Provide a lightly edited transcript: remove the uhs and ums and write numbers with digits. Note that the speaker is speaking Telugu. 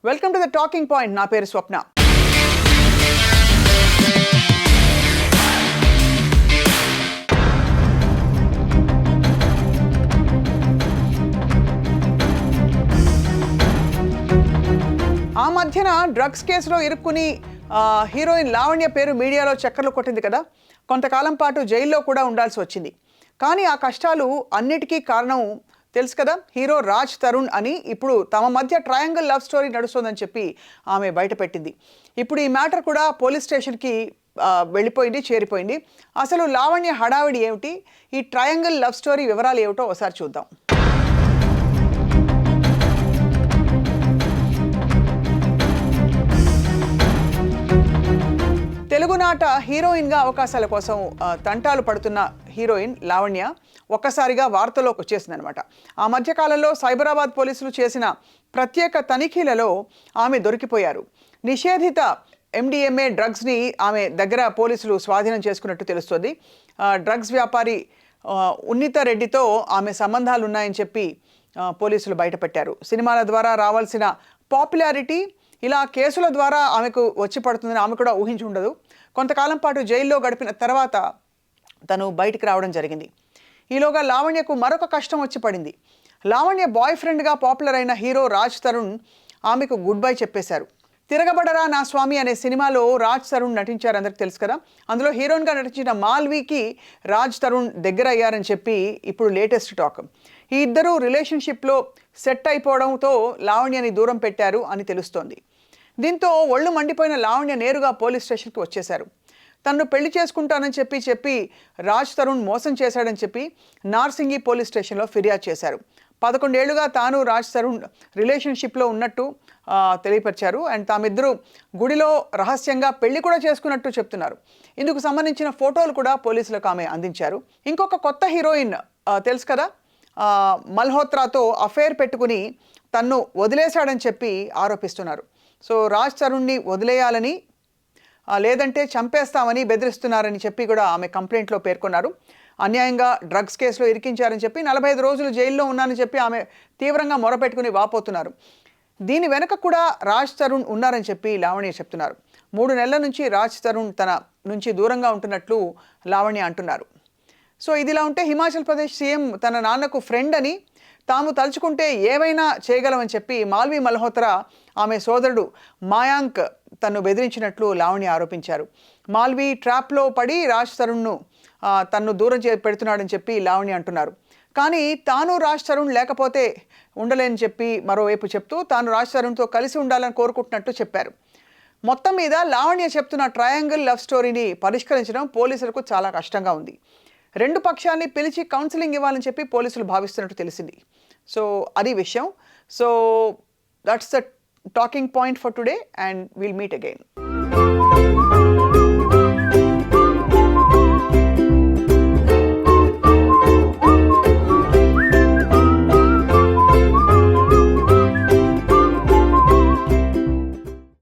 Welcome to the talking point. నా పేరు స్వప్న. ఆ మధ్యన డ్రగ్స్ కేసులో ఇరుక్కుని హీరోయిన్ లావణ్య పేరు మీడియాలో చక్కర్లు కొట్టింది కదా. కొంతకాలం పాటు జైల్లో కూడా ఉండాల్సి వచ్చింది. కానీ ఆ కష్టాలు అన్నిటికీ కారణం తెలుసు కదా, హీరో రాజ్ తరుణ్ అని. ఇప్పుడు తమ మధ్య ట్రయాంగిల్ లవ్ స్టోరీ నడుస్తుందని చెప్పి ఆమె బయటపెట్టింది. ఇప్పుడు ఈ మ్యాటర్ కూడా పోలీస్ స్టేషన్కి వెళ్ళిపోయింది, చేరిపోయింది. అసలు లావణ్య హడావిడి ఏమిటి, ఈ ట్రయాంగిల్ లవ్ స్టోరీ వివరాలు ఏమిటో ఒకసారి చూద్దాం. తెలుగునాట హీరోయిన్గా అవకాశాల కోసం తంటాలు పడుతున్న హీరోయిన్ లావణ్య ఒక్కసారిగా వార్తల్లోకి వచ్చేసిందనమాట. ఆ మధ్యకాలంలో సైబరాబాద్ పోలీసులు చేసిన ప్రత్యేక తనిఖీలలో ఆమె దొరికిపోయారు. నిషేధిత MDMA డ్రగ్స్ని ఆమె దగ్గర పోలీసులు స్వాధీనం చేసుకున్నట్టు తెలుస్తోంది. డ్రగ్స్ వ్యాపారి ఉన్నిత రెడ్డితో ఆమె సంబంధాలు ఉన్నాయని చెప్పి పోలీసులు బయటపెట్టారు. సినిమాల ద్వారా రావాల్సిన పాపులారిటీ ఇలా కేసుల ద్వారా ఆమెకు వచ్చి పడుతుందని ఆమె కూడా ఊహించి ఉండదు. కొంతకాలం పాటు జైల్లో గడిపిన తర్వాత తను బయటికి రావడం జరిగింది. ఈలోగా లావణ్యకు మరొక కష్టం వచ్చి పడింది. లావణ్య బాయ్ ఫ్రెండ్గా పాపులర్ అయిన హీరో రాజ్ తరుణ్ ఆమెకు గుడ్ బై చెప్పేశారు. తిరగబడరా నా స్వామి అనే సినిమాలో రాజ్ తరుణ్ నటించారు, అందరికి తెలుసు కదా. అందులో హీరోయిన్గా నటించిన మాల్వీకి రాజ్ తరుణ్ దగ్గర అయ్యారని చెప్పి ఇప్పుడు లేటెస్ట్ టాక్. ఈ ఇద్దరు రిలేషన్షిప్లో సెట్ అయిపోవడంతో లావణ్యని దూరం పెట్టారు అని తెలుస్తోంది. దీంతో ఒళ్ళు మండిపోయిన లావణ్య నేరుగా పోలీస్ స్టేషన్కి వచ్చేశారు. తనను పెళ్లి చేసుకుంటానని చెప్పి రాజ్ తరుణ్ మోసం చేశాడని చెప్పి నార్సింగి పోలీస్ స్టేషన్లో ఫిర్యాదు చేశారు. 11 ఏళ్లుగా తాను రాజ్ తరుణ్ రిలేషన్షిప్లో ఉన్నట్టు తెలియపరిచారు. అండ్ తామిద్దరూ గుడిలో రహస్యంగా పెళ్లి కూడా చేసుకున్నట్టు చెప్తున్నారు. ఇందుకు సంబంధించిన ఫోటోలు కూడా పోలీసులకు ఆమె అందించారు. ఇంకొక కొత్త హీరోయిన్ తెలుసు కదా, మల్హోత్రాతో అఫైర్ పెట్టుకుని తన్ను వదిలేశాడని చెప్పి ఆరోపిస్తున్నారు. సో రాజ్ తరుణ్ని వదిలేయాలని లేదంటే చంపేస్తామని బెదిరిస్తున్నారని చెప్పి కూడా ఆమె కంప్లైంట్లో పేర్కొన్నారు. అన్యాయంగా డ్రగ్స్ కేసులో ఇరికించారని చెప్పి 45 రోజులు జైల్లో ఉన్నానని చెప్పి ఆమె తీవ్రంగా మొరపెట్టుకుని వాపోతున్నారు. దీని వెనక కూడా రాజ్ తరుణ్ ఉన్నారని చెప్పి లావణ్య చెప్తున్నారు. 3 నెలల నుంచి రాజ్ తరుణ్ తన నుంచి దూరంగా ఉంటున్నట్లు లావణ్య అంటున్నారు. సో ఇదిలా ఉంటే హిమాచల్ ప్రదేశ్ సీఎం తన నాన్నకు ఫ్రెండ్ అని, తాము తలుచుకుంటే ఏవైనా చేయగలమని చెప్పి మాల్వీ మల్హోత్రా ఆమె సోదరుడు మాయాంక్ తను బెదిరించినట్లు లావణ్య ఆరోపించారు. మాల్వీ ట్రాప్లో పడి రాజ్ తరుణ్ను తన్ను దూరం పెడుతున్నాడని చెప్పి లావణ్య అంటున్నారు. కానీ తాను రాజ్ తరుణ్ లేకపోతే ఉండలేని చెప్పి మరోవైపు చెప్తూ తాను రాజ్ తరుణ్తో కలిసి ఉండాలని కోరుకుంటున్నట్టు చెప్పారు. మొత్తం మీద లావణ్య చెప్తున్న ట్రయాంగిల్ లవ్ స్టోరీని పరిష్కరించడం పోలీసులకు చాలా కష్టంగా ఉంది. 2 పక్షాన్ని పిలిచి కౌన్సిలింగ్ ఇవ్వాలని చెప్పి పోలీసులు భావిస్తున్నట్టు తెలిసింది. సో అది విషయం. So that's the talking point for today and will meet again.